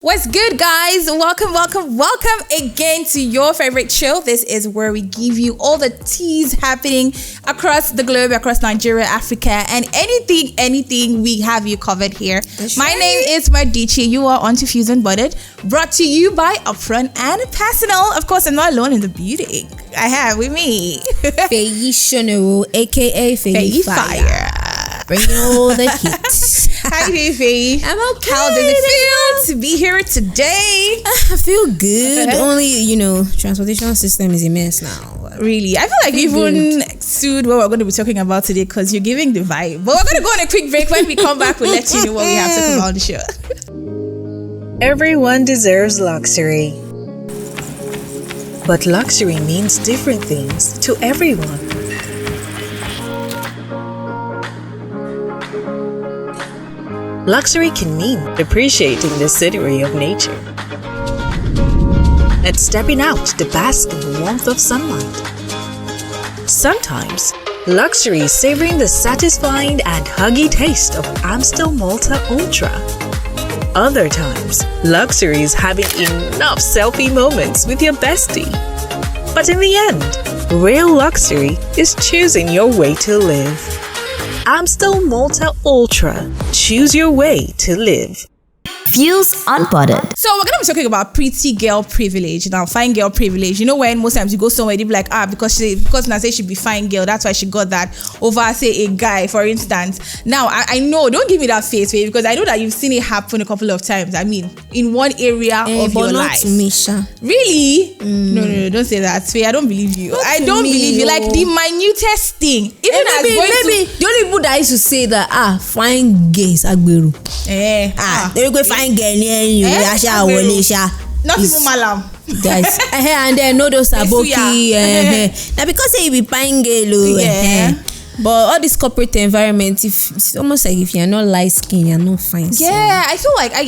What's good, guys? Welcome again to your favorite show. This is where we give you all the teas happening across the globe, across Nigeria, Africa, and anything we have you covered here. My name is Madichi. You are on to Fuse and Budded, brought to you by Upfront and Personal. Of course, I'm not alone in the beauty. I have with me Feyi Shonero, aka Feyi Fire. Bringing all the heat. How you doing, Faye? I'm okay. How does it feel to be here today? I feel good. Only, transportation system is a mess now. Really? I feel like you even sued what we're going to be talking about today because you're giving the vibe. But we're going to go on a quick break. When we come back, we'll let you know what we have to come on the show. Everyone deserves luxury. But luxury means different things to everyone. Luxury can mean appreciating the scenery of nature and stepping out to bask in the warmth of sunlight. Sometimes, luxury is savoring the satisfying and huggy taste of Amstel Malta Ultra. Other times, luxury is having enough selfie moments with your bestie. But in the end, real luxury is choosing your way to live. Amstel Malta Ultra. Choose your way to live. Fuse Unbudded. So we're going to be talking about pretty girl privilege. Now, fine girl privilege. You know when most times you go somewhere, they be like, because Naze should be fine girl, that's why she got that over, say, a guy, for instance. Now, I know, don't give me that face, babe, because I know that you've seen it happen a couple of times. I mean, in one area of your life. Misha. Really? No, don't say that, Faye. I don't believe you. I don't believe you. Like the minutest thing. Even maybe the only people that used to say that, fine gays, Agberu. They go fine girl near you. Not even Malam. Guys, and then no those aboki. Now because you be buying girl, but all this corporate environment, if it's almost like if you're not light skin, you're not fine. Yeah, I feel like I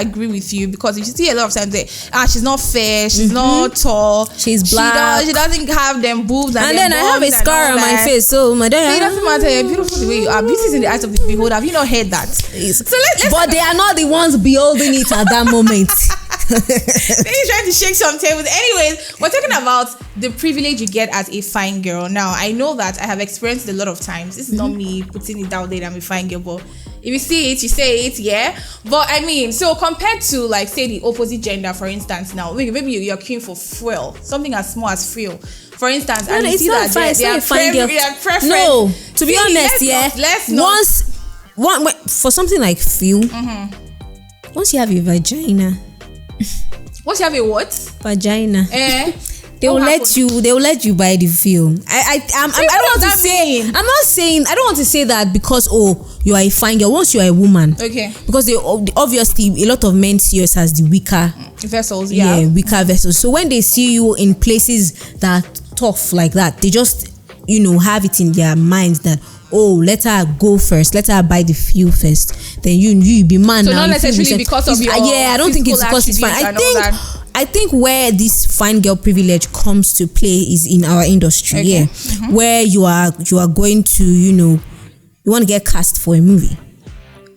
agree with you because if you see a lot of times she's not fair, she's not tall, she's black, she doesn't have them boobs, and then I have a scar on my face, so my dad. It doesn't matter. You're beautiful the way you are. Beauty is in the eyes of the beholder. Have you not heard that? So but they are not the ones beholding it at that moment. They're trying to shake some tables. Anyways, we're talking about the privilege you get as a fine girl. Now, I know that I have experienced it a lot of times. This is not me putting it down there that I'm a fine girl, but if you see it, you say it, yeah. But I mean, so compared to like say the opposite gender, for instance, now maybe you're queuing for frill, something as small as frill. For instance, and you see that they are preference. No, to be honest, let's not. For something like frill, once you have a vagina. Once you have a what? Vagina. They will let you buy the film. I don't want to say that because you are a fine girl. Once you are a woman, okay, because they obviously a lot of men see us as the weaker vessels, weaker vessels. So when they see you in places that tough like that, they just have it in their minds that let her go first, let her buy the fuel first, then you be man. So now not necessarily because of your I don't think it's because it's fine. I think where this fine girl privilege comes to play is in our industry, where you are going to you want to get cast for a movie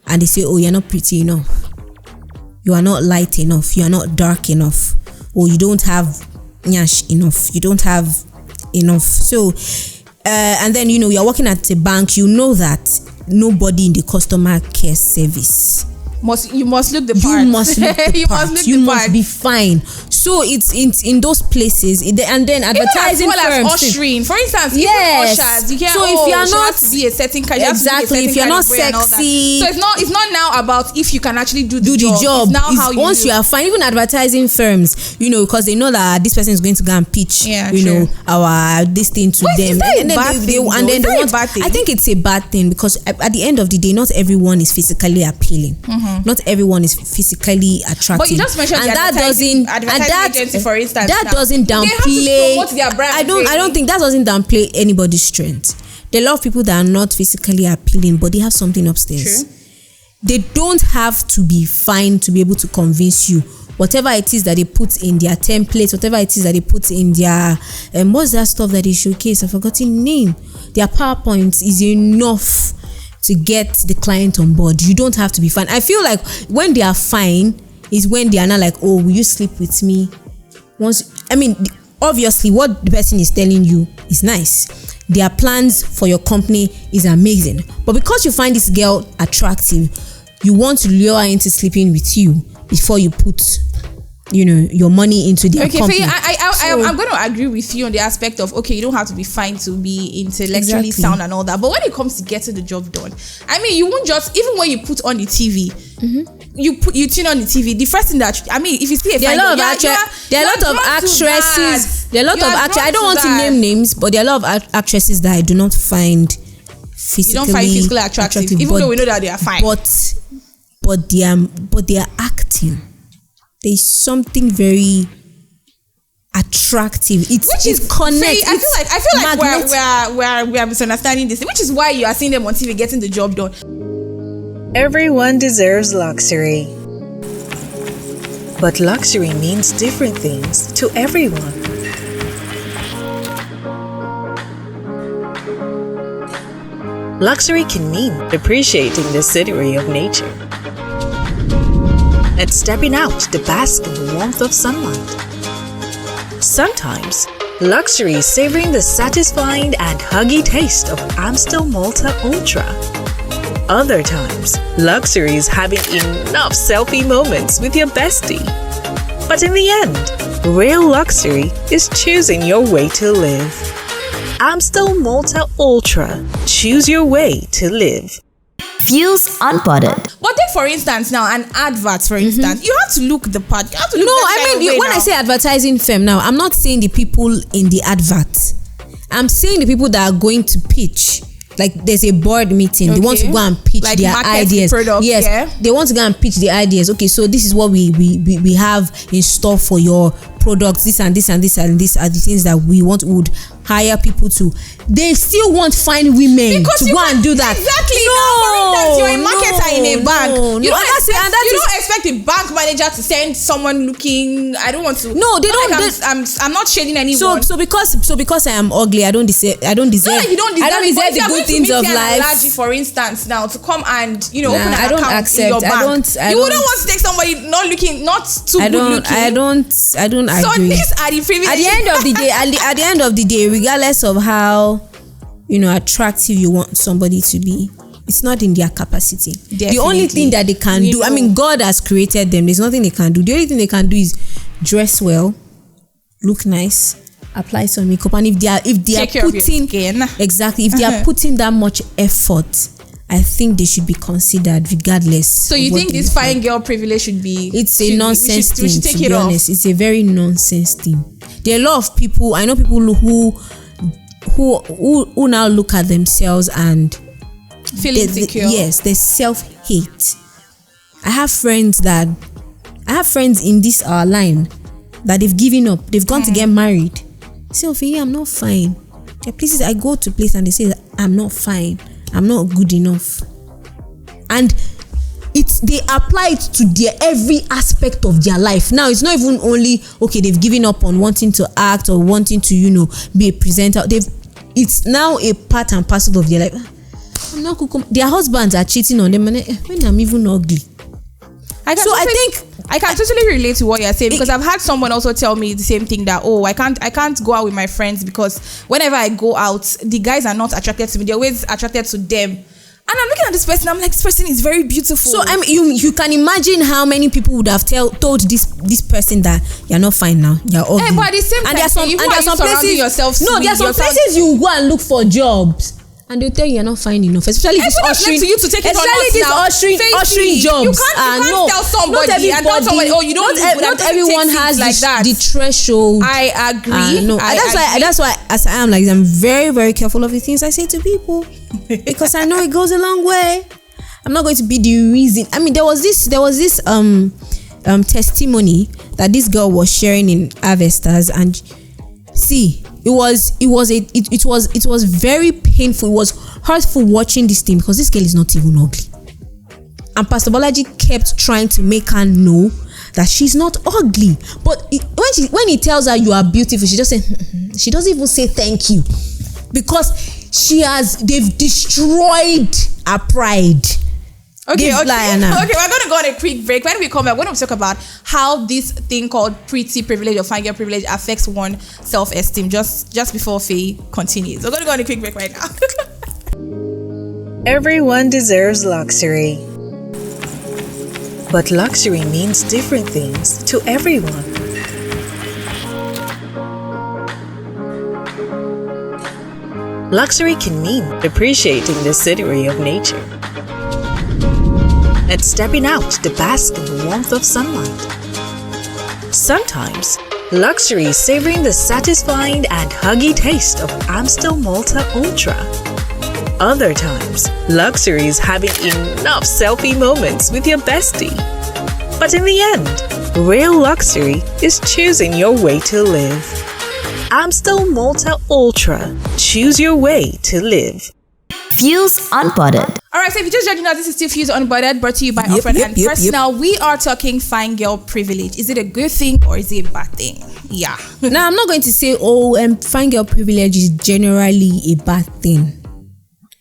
and they say you're not pretty enough, you are not light enough, you are not dark enough, or you don't have nyash enough, you don't have enough. So and then you're working at a bank, that nobody in the customer care service you must look the part. You must be fine. So it's in those places, and then advertising firms. Ushering, for instance, ushers, you can't. So if you're not to be a certain kind, if you're not sexy, so it's not now about if you can actually do the job. It's now how you once you are fine. Even advertising firms, because they know that this person is going to go and pitch, our this thing to them, and then I think it's a bad thing because at the end of the day, not everyone is physically appealing. Not everyone is physically attractive. But you just mentioned advertising agency, for instance. That doesn't downplay. I don't think that doesn't downplay anybody's strength. There are a lot of people that are not physically appealing, but they have something upstairs. True. They don't have to be fine to be able to convince you. Whatever it is that they put in their templates, whatever it is that they put in their what's that stuff that they showcase? I've forgotten the name. Their PowerPoint is enough to get the client on board. You don't have to be fine. I feel like when they are fine, is when they are not like, oh, will you sleep with me? Obviously what the person is telling you is nice. Their plans for your company is amazing. But because you find this girl attractive, you want to lure her into sleeping with you before you put, your money into their company. Okay, I'm going to agree with you on the aspect of, okay, you don't have to be fine to be intellectually sound and all that. But when it comes to getting the job done, you won't just, even when you put on the TV, you tune on the TV, the first thing that, if you see there are a lot of actresses, I don't want to name names, but there are a lot of actresses that I do not find physically, you don't find physically attractive, even though we know that they are fine. But they are acting. There's something very attractive. It's connect. I feel like we are misunderstanding this, which is why you are seeing them on TV getting the job done. Everyone deserves luxury. But luxury means different things to everyone. Luxury can mean appreciating the scenery of nature and stepping out to bask in the warmth of sunlight. Sometimes, luxury is savoring the satisfying and huggy taste of Amstel Malta Ultra. Other times, luxury is having enough selfie moments with your bestie. But in the end, real luxury is choosing your way to live. Amstel Malta Ultra. Choose your way to live. Views Unpotted. But take for instance now an advert, for instance, you have to look the part. You have to look when I say advertising firm now, I'm not saying the people in the advert. I'm saying the people that are going to pitch. Like there's a board meeting, they want to go and pitch their ideas. They want to go and pitch the ideas. Okay, so this is what we have in store for your products. This and this and this and this are the things that we would hire people to. They still want fine women to go and do that. Exactly. No, you're a marketer in a bank. You don't expect a bank manager to send someone looking. I don't want to. No, they don't. I'm not shading anyone. So because I am ugly, I don't deserve. I don't deserve the good things of life. For instance, now to come and open an account in your bank, you wouldn't want to take somebody not too good looking. I don't agree. So these are the privileges. At the end of the day, regardless of how attractive you want somebody to be, it's not in their capacity. Definitely. The only thing that they can do, God has created them. There's nothing they can do. The only thing they can do is dress well, look nice, apply some makeup, and if they are putting that much effort, I think they should be considered regardless. So you think this fine girl privilege should be? It's a nonsense thing. To be honest, it's a very nonsense thing. There are a lot of people. I know people who now look at themselves and feel insecure. Yes, they self-hate. I have friends in this line that they've given up. They've gone to get married. Say, Ophelia, I'm not fine. There are places I go to place and they say that I'm not fine. I'm not good enough. And they apply it to their every aspect of their life. Now it's not even only they've given up on wanting to act or wanting to be a presenter. It's now a part and parcel of their life. I'm not their husbands are cheating on them, and when I'm even ugly. I can totally relate to what you're saying, because I've had someone also tell me the same thing, that I can't go out with my friends because whenever I go out, the guys are not attracted to me. They're always attracted to them. And I'm looking at this person, I'm like, this person is very beautiful. So you can imagine how many people would have told this person that you're not fine now, you're ugly. But at the same time, there are some places you go and look for jobs, and they'll tell you you're not fine enough, especially this ushering. To you to take it ushering jobs. You can't tell somebody you don't. Not everyone has the threshold. I agree. That's why as I am, I'm very, very careful of the things I say to people, because I know it goes a long way. I'm not going to be the reason. There was this testimony that this girl was sharing in Avestas, and see, it was very painful. It was hurtful watching this thing, because this girl is not even ugly, and Pastor Bolaji kept trying to make her know that she's not ugly. But when he tells her you are beautiful, she just she doesn't even say thank you, because they've destroyed her pride. Okay, we're going to go on a quick break. When we come back, we're going to talk about how this thing called pretty privilege or fine girl privilege affects one's self-esteem just before Faye continues. We're going to go on a quick break right now. Everyone deserves luxury. But luxury means different things to everyone. Luxury can mean appreciating the scenery of nature and stepping out to bask in the warmth of sunlight. Sometimes, luxury is savoring the satisfying and huggy taste of Amstel Malta Ultra. Other times, luxury is having enough selfie moments with your bestie. But in the end, real luxury is choosing your way to live. Amstel Malta Ultra. Choose your way to live. Fuse Unbothered. Alright, so if you just joining us, this is still Fuse Unbothered, brought to you by Offred and Personal. We are talking fine girl privilege. Is it a good thing or is it a bad thing? Yeah. Now, I'm not going to say, fine girl privilege is generally a bad thing.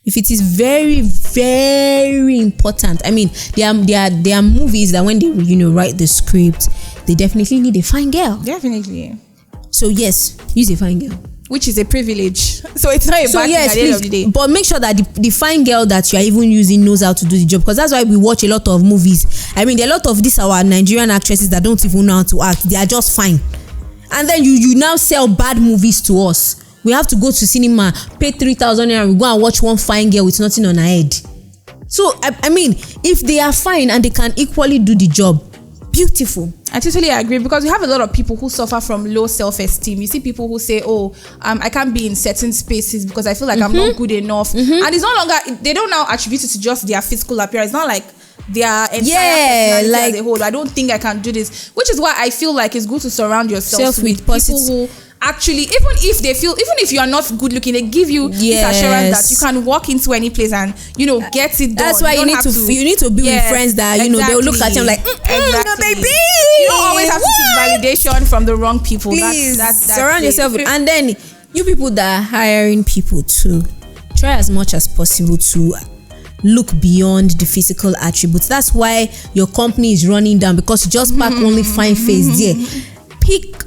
If it is very, very important, I mean, there are movies that when they write the script, they definitely need a fine girl. Definitely. So yes, use a fine girl, which is a privilege. So it's not a bad thing at the end of the day. But make sure that the fine girl that you are even using knows how to do the job, because that's why we watch a lot of movies. I mean, there are a lot of these our Nigerian actresses that don't even know how to act. They are just fine, and then you now sell bad movies to us. We have to go to cinema, pay 3,000 naira, we go and watch one fine girl with nothing on her head. So I mean, if they are fine and they can equally do the job, beautiful. I totally agree, because we have a lot of people who suffer from low self-esteem. You see people who say, I can't be in certain spaces because I feel like I'm not good enough. And it's no longer, they don't now attribute it to just their physical appearance. It's not like their entire personality as a whole. I don't think I can do this, which is why I feel like it's good to surround yourself with people who actually, even if you are not good looking, they give you this assurance that you can walk into any place and get it done. That's why you need to be with friends that they'll look at you like, no, baby. You don't always have to seek validation from the wrong people. Please that's surround yourself with, and then you people that are hiring people too, try as much as possible to look beyond the physical attributes. That's why your company is running down, because you just pack only fine face there.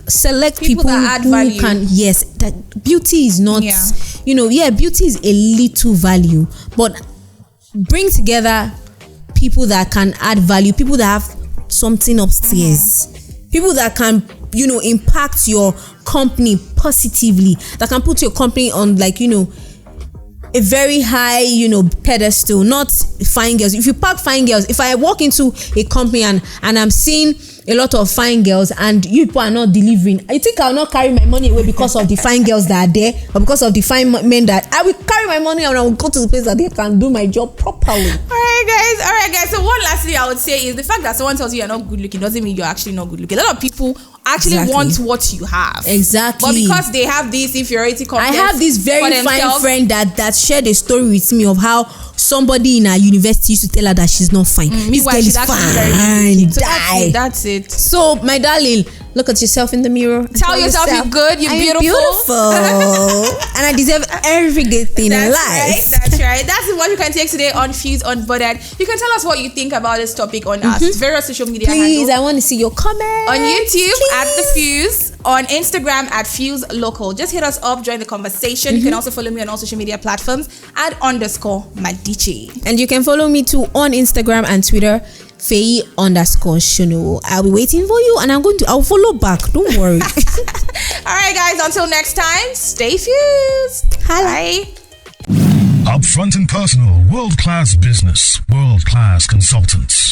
Select people that add value. That beauty is not, beauty is a little value, but bring together people that can add value, people that have something upstairs, people that can, impact your company positively, that can put your company on a very high, pedestal, not fine girls. If you pack fine girls, if I walk into a company and I'm seeing a lot of fine girls and you people are not delivering, I think I'll not carry my money away because of the fine girls that are there, or because of the fine men that I will carry my money and I will go to the place that they can do my job properly. All right guys. So one last thing I would say is the fact that someone tells you you're not good looking doesn't mean you're actually not good looking. A lot of people actually want what you have. Exactly. But because they have this inferiority complex, I have this very fine friend that shared a story with me of how somebody in her university used to tell her that she's not fine. This girl is fine. So that's it. So my darling, look at yourself in the mirror. Tell yourself you're good, you're beautiful. And I deserve every good thing in life. That's right. That's what you can take today on Fuse Unbothered. You can tell us what you think about this topic on our various social media handles. I want to see your comments. On YouTube at The Fuse, on Instagram at Fuse Local. Just hit us up, join the conversation. You can also follow me on all social media platforms at _Madiche. And you can follow me too on Instagram and Twitter, Faye_Shono. I'll be waiting for you and I'll follow back. Don't worry. All right, guys. Until next time, stay fused. Bye. Upfront and personal, world-class business, world-class consultants.